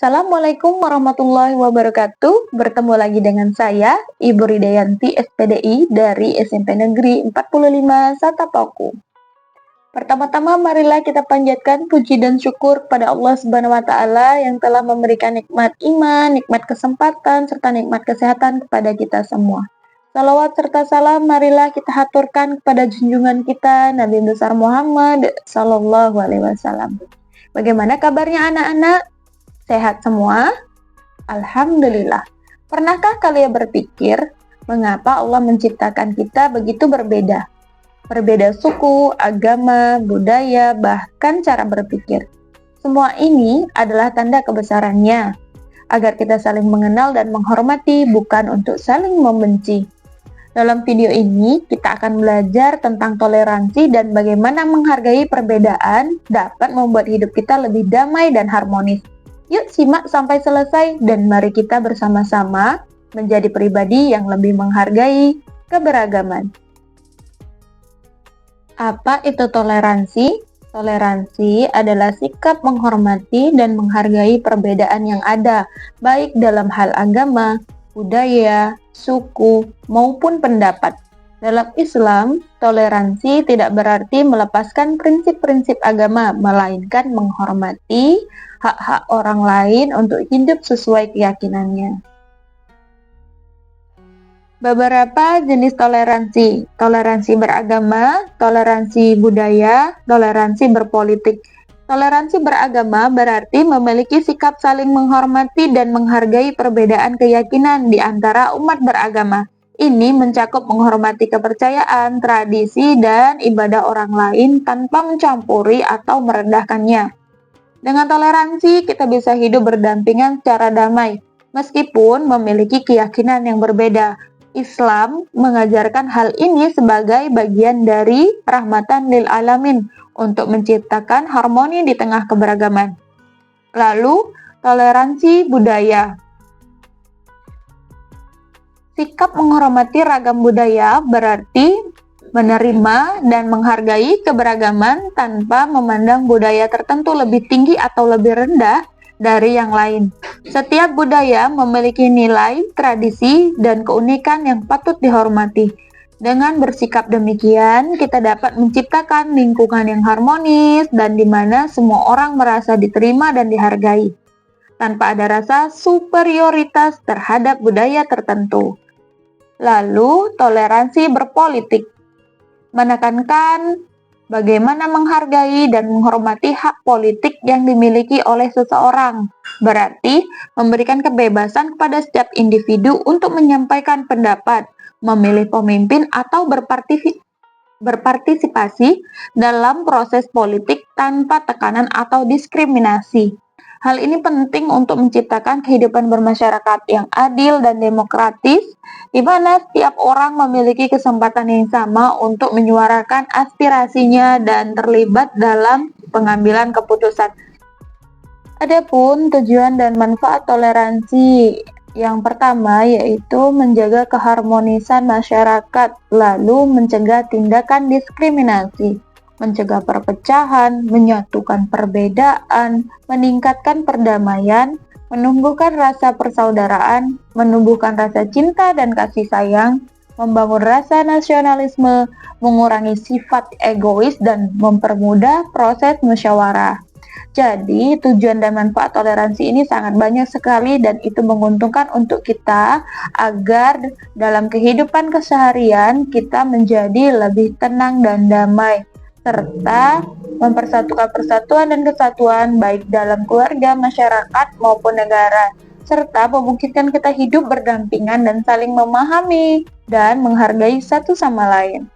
Assalamualaikum warahmatullahi wabarakatuh. Bertemu lagi dengan saya, Ibu Ridayanti SPDI dari SMP Negeri 45 Satapaku. Pertama-tama marilah kita panjatkan puji dan syukur kepada Allah Subhanahu wa taala yang telah memberikan nikmat iman, nikmat kesempatan serta nikmat kesehatan kepada kita semua. Salawat serta salam marilah kita haturkan kepada junjungan kita Nabi besar Muhammad sallallahu alaihi wasallam. Bagaimana kabarnya anak-anak? Sehat semua? Alhamdulillah. Pernahkah kalian berpikir mengapa Allah menciptakan kita begitu berbeda? Berbeda suku, agama, budaya, bahkan cara berpikir. Semua ini adalah tanda kebesarannya, agar kita saling mengenal dan menghormati, bukan untuk saling membenci. Dalam video ini, kita akan belajar tentang toleransi dan bagaimana menghargai perbedaan dapat membuat hidup kita lebih damai dan harmonis. Yuk simak sampai selesai dan mari kita bersama-sama menjadi pribadi yang lebih menghargai keberagaman. Apa itu toleransi? Toleransi adalah sikap menghormati dan menghargai perbedaan yang ada, baik dalam hal agama, budaya, suku, maupun pendapat. Dalam Islam, toleransi tidak berarti melepaskan prinsip-prinsip agama, melainkan menghormati hak-hak orang lain untuk hidup sesuai keyakinannya. Beberapa jenis toleransi: toleransi beragama, toleransi budaya, toleransi berpolitik. Toleransi beragama berarti memiliki sikap saling menghormati dan menghargai perbedaan keyakinan di antara umat beragama. Ini mencakup menghormati kepercayaan, tradisi, dan ibadah orang lain tanpa mencampuri atau merendahkannya. Dengan toleransi, kita bisa hidup berdampingan secara damai, meskipun memiliki keyakinan yang berbeda. Islam mengajarkan hal ini sebagai bagian dari rahmatan lil alamin untuk menciptakan harmoni di tengah keberagaman. Lalu, toleransi budaya. Sikap menghormati ragam budaya berarti menerima dan menghargai keberagaman tanpa memandang budaya tertentu lebih tinggi atau lebih rendah dari yang lain. Setiap budaya memiliki nilai, tradisi, dan keunikan yang patut dihormati. Dengan bersikap demikian, kita dapat menciptakan lingkungan yang harmonis dan di mana semua orang merasa diterima dan dihargai, tanpa ada rasa superioritas terhadap budaya tertentu. Lalu, toleransi berpolitik menekankan bagaimana menghargai dan menghormati hak politik yang dimiliki oleh seseorang. Berarti, memberikan kebebasan kepada setiap individu untuk menyampaikan pendapat, memilih pemimpin, atau berpartisipasi dalam proses politik tanpa tekanan atau diskriminasi. Hal ini penting untuk menciptakan kehidupan bermasyarakat yang adil dan demokratis, di mana setiap orang memiliki kesempatan yang sama untuk menyuarakan aspirasinya dan terlibat dalam pengambilan keputusan. Adapun tujuan dan manfaat toleransi, yang pertama yaitu menjaga keharmonisan masyarakat, lalu mencegah tindakan diskriminasi, mencegah perpecahan, menyatukan perbedaan, meningkatkan perdamaian, menumbuhkan rasa persaudaraan, menumbuhkan rasa cinta dan kasih sayang, membangun rasa nasionalisme, mengurangi sifat egois, dan mempermudah proses musyawarah. Jadi, tujuan dan manfaat toleransi ini sangat banyak sekali dan itu menguntungkan untuk kita agar dalam kehidupan keseharian kita menjadi lebih tenang dan damai, serta mempersatukan persatuan dan kesatuan baik dalam keluarga, masyarakat, maupun negara, serta memungkinkan kita hidup berdampingan dan saling memahami dan menghargai satu sama lain.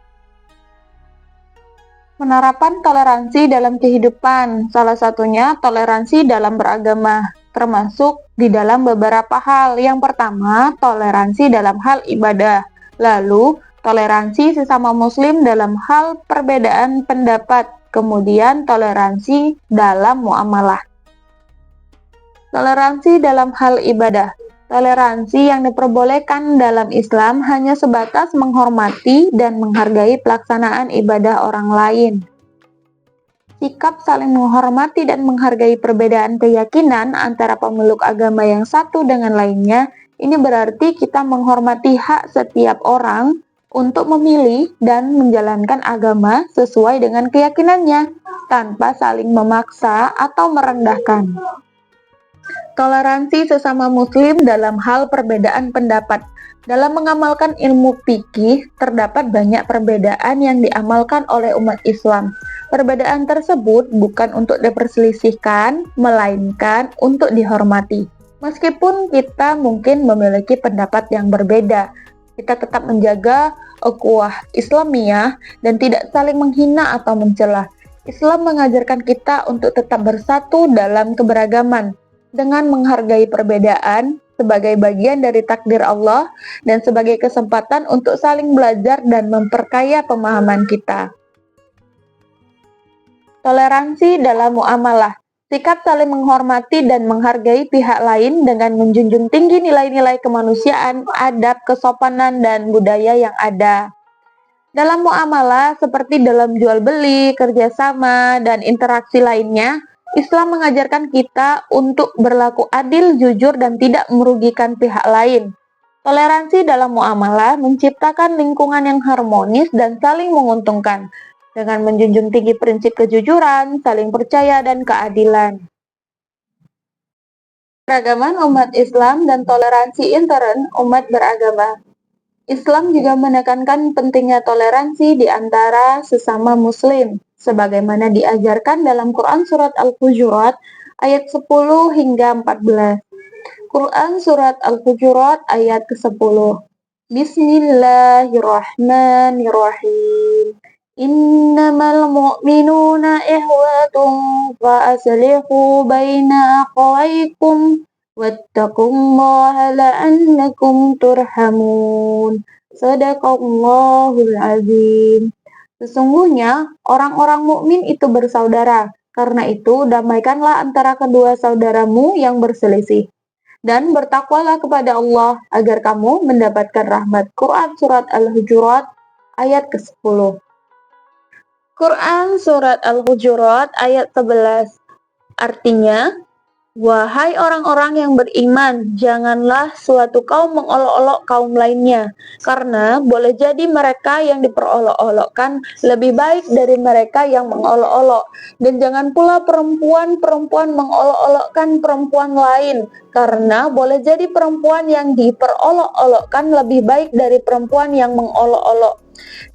Penerapan toleransi dalam kehidupan, salah satunya toleransi dalam beragama, termasuk di dalam beberapa hal. Yang pertama, toleransi dalam hal ibadah. Lalu, toleransi sesama muslim dalam hal perbedaan pendapat. Kemudian, toleransi dalam muamalah. Toleransi dalam hal ibadah. Toleransi yang diperbolehkan dalam Islam hanya sebatas menghormati dan menghargai pelaksanaan ibadah orang lain. Sikap saling menghormati dan menghargai perbedaan keyakinan antara pemeluk agama yang satu dengan lainnya, ini berarti kita menghormati hak setiap orang untuk memilih dan menjalankan agama sesuai dengan keyakinannya, tanpa saling memaksa atau merendahkan. Toleransi sesama muslim dalam hal perbedaan pendapat. Dalam mengamalkan ilmu fikih, terdapat banyak perbedaan yang diamalkan oleh umat Islam. Perbedaan tersebut bukan untuk diperselisihkan, melainkan untuk dihormati. Meskipun kita mungkin memiliki pendapat yang berbeda, kita tetap menjaga ukhuwah Islamiyah dan tidak saling menghina atau mencela. Islam mengajarkan kita untuk tetap bersatu dalam keberagaman dengan menghargai perbedaan sebagai bagian dari takdir Allah dan sebagai kesempatan untuk saling belajar dan memperkaya pemahaman kita. Toleransi dalam muamalah. Sikap saling menghormati dan menghargai pihak lain dengan menjunjung tinggi nilai-nilai kemanusiaan, adab, kesopanan, dan budaya yang ada. Dalam muamalah, seperti dalam jual beli, kerjasama, dan interaksi lainnya, Islam mengajarkan kita untuk berlaku adil, jujur, dan tidak merugikan pihak lain. Toleransi dalam muamalah menciptakan lingkungan yang harmonis dan saling menguntungkan, dengan menjunjung tinggi prinsip kejujuran, saling percaya, dan keadilan. Keragaman umat Islam dan toleransi intern umat beragama. Islam juga menekankan pentingnya toleransi di antara sesama muslim, sebagaimana diajarkan dalam Quran Surat Al-Hujurat ayat 10 hingga 14. Quran Surat Al-Hujurat ayat ke-10. Bismillahirrahmanirrahim. Innamal mu'minuna ihwatun fa aslihu baina akhawaykum wattaqullaha la'allakum turhamun. Shadaqallahul azim. Sesungguhnya orang-orang mukmin itu bersaudara. Karena itu damaikanlah antara kedua saudaramu yang berselisih. Dan bertakwalah kepada Allah agar kamu mendapatkan rahmat. Quran Surat Al-Hujurat ayat ke-10. Quran Surat Al-Hujurat ayat 11. Artinya, wahai orang-orang yang beriman, janganlah suatu kaum mengolok-olok kaum lainnya, karena boleh jadi mereka yang diperolok-olokkan lebih baik dari mereka yang mengolok-olok. Dan jangan pula perempuan-perempuan mengolok-olokkan perempuan lain, karena boleh jadi perempuan yang diperolok-olokkan lebih baik dari perempuan yang mengolok-olok.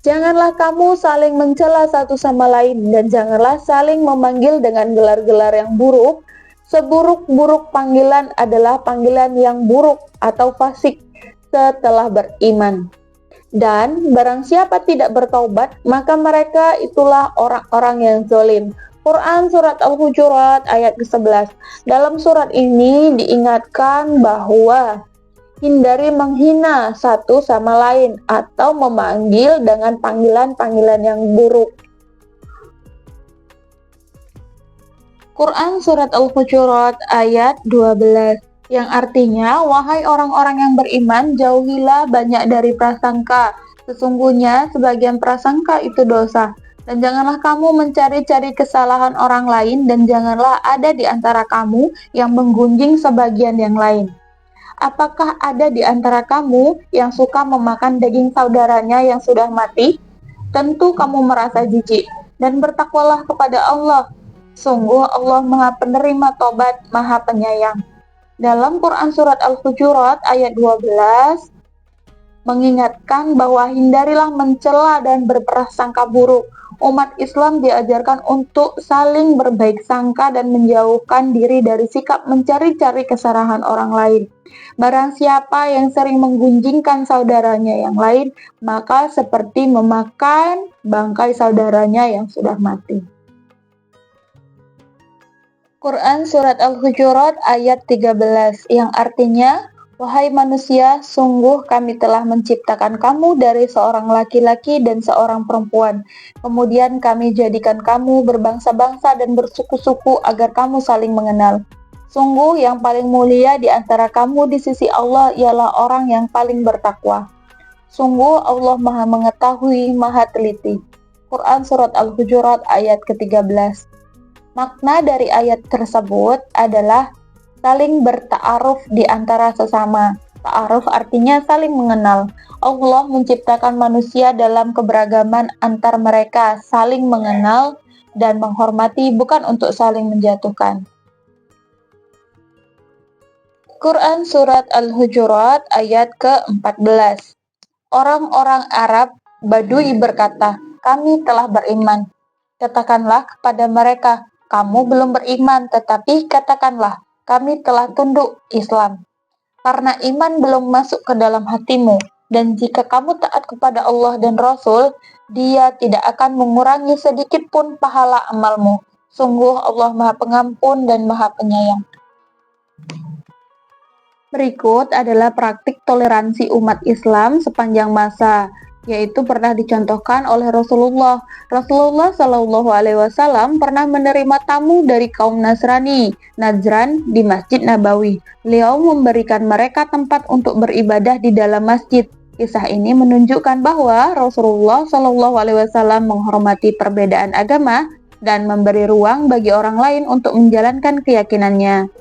Janganlah kamu saling mencela satu sama lain, dan janganlah saling memanggil dengan gelar-gelar yang buruk. Seburuk-buruk panggilan adalah panggilan yang buruk atau fasik setelah beriman. Dan barang siapa tidak bertaubat, maka mereka itulah orang-orang yang zalim. Quran Surat Al-Hujurat ayat ke-11. Dalam surat ini diingatkan bahwa hindari menghina satu sama lain atau memanggil dengan panggilan-panggilan yang buruk. Quran Surat Al-Hujurat ayat 12, yang artinya, wahai orang-orang yang beriman, jauhilah banyak dari prasangka. Sesungguhnya sebagian prasangka itu dosa. Dan janganlah kamu mencari-cari kesalahan orang lain, dan janganlah ada di antara kamu yang menggunjing sebagian yang lain. Apakah ada di antara kamu yang suka memakan daging saudaranya yang sudah mati? Tentu kamu merasa jijik, dan bertakwalah kepada Allah. Sungguh Allah Maha Penerima Tobat, Maha Penyayang. Dalam Quran Surat Al-Hujurat ayat 12, mengingatkan bahwa hindarilah mencela dan berprasangka buruk. Umat Islam diajarkan untuk saling berbaik sangka dan menjauhkan diri dari sikap mencari-cari kesalahan orang lain. Barang siapa yang sering menggunjingkan saudaranya yang lain, maka seperti memakan bangkai saudaranya yang sudah mati. Quran Surat Al-Hujurat ayat 13, yang artinya, wahai manusia, sungguh kami telah menciptakan kamu dari seorang laki-laki dan seorang perempuan. Kemudian kami jadikan kamu berbangsa-bangsa dan bersuku-suku agar kamu saling mengenal. Sungguh yang paling mulia di antara kamu di sisi Allah ialah orang yang paling bertakwa. Sungguh Allah Maha Mengetahui, Maha Teliti. Quran Surat Al-Hujurat ayat ke-13. Makna dari ayat tersebut adalah saling berta'aruf di antara sesama. Ta'aruf artinya saling mengenal. Allah menciptakan manusia dalam keberagaman antar mereka, saling mengenal dan menghormati, bukan untuk saling menjatuhkan. Quran Surat Al-Hujurat ayat ke-14. Orang-orang Arab Badui berkata, "Kami telah beriman." Katakanlah kepada mereka, "Kamu belum beriman, tetapi katakanlah, kami telah tunduk Islam." Karena iman belum masuk ke dalam hatimu, dan jika kamu taat kepada Allah dan Rasul, Dia tidak akan mengurangi sedikit pun pahala amalmu. Sungguh Allah Maha Pengampun dan Maha Penyayang. Berikut adalah praktik toleransi umat Islam sepanjang masa, yaitu pernah dicontohkan oleh Rasulullah. Rasulullah Shallallahu Alaihi Wasallam pernah menerima tamu dari kaum Nasrani, Najran di Masjid Nabawi. Beliau memberikan mereka tempat untuk beribadah di dalam masjid. Kisah ini menunjukkan bahwa Rasulullah Shallallahu Alaihi Wasallam menghormati perbedaan agama dan memberi ruang bagi orang lain untuk menjalankan keyakinannya.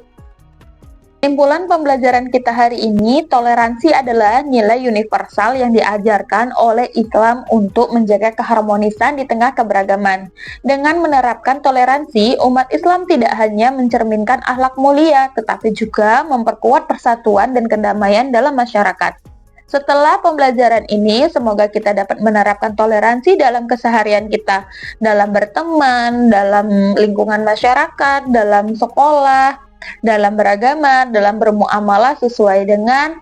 Kesimpulan pembelajaran kita hari ini, toleransi adalah nilai universal yang diajarkan oleh Islam untuk menjaga keharmonisan di tengah keberagaman. Dengan menerapkan toleransi, umat Islam tidak hanya mencerminkan akhlak mulia, tetapi juga memperkuat persatuan dan kedamaian dalam masyarakat. Setelah pembelajaran ini, semoga kita dapat menerapkan toleransi dalam keseharian kita, dalam berteman, dalam lingkungan masyarakat, dalam sekolah, dalam beragama, dalam bermuamalah sesuai dengan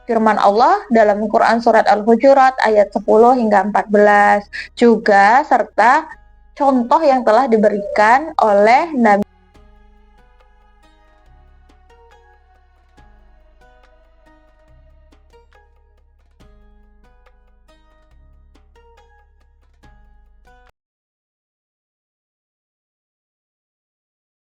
firman Allah dalam Quran Surat Al-Hujurat ayat 10 hingga 14. Juga serta contoh yang telah diberikan oleh Nabi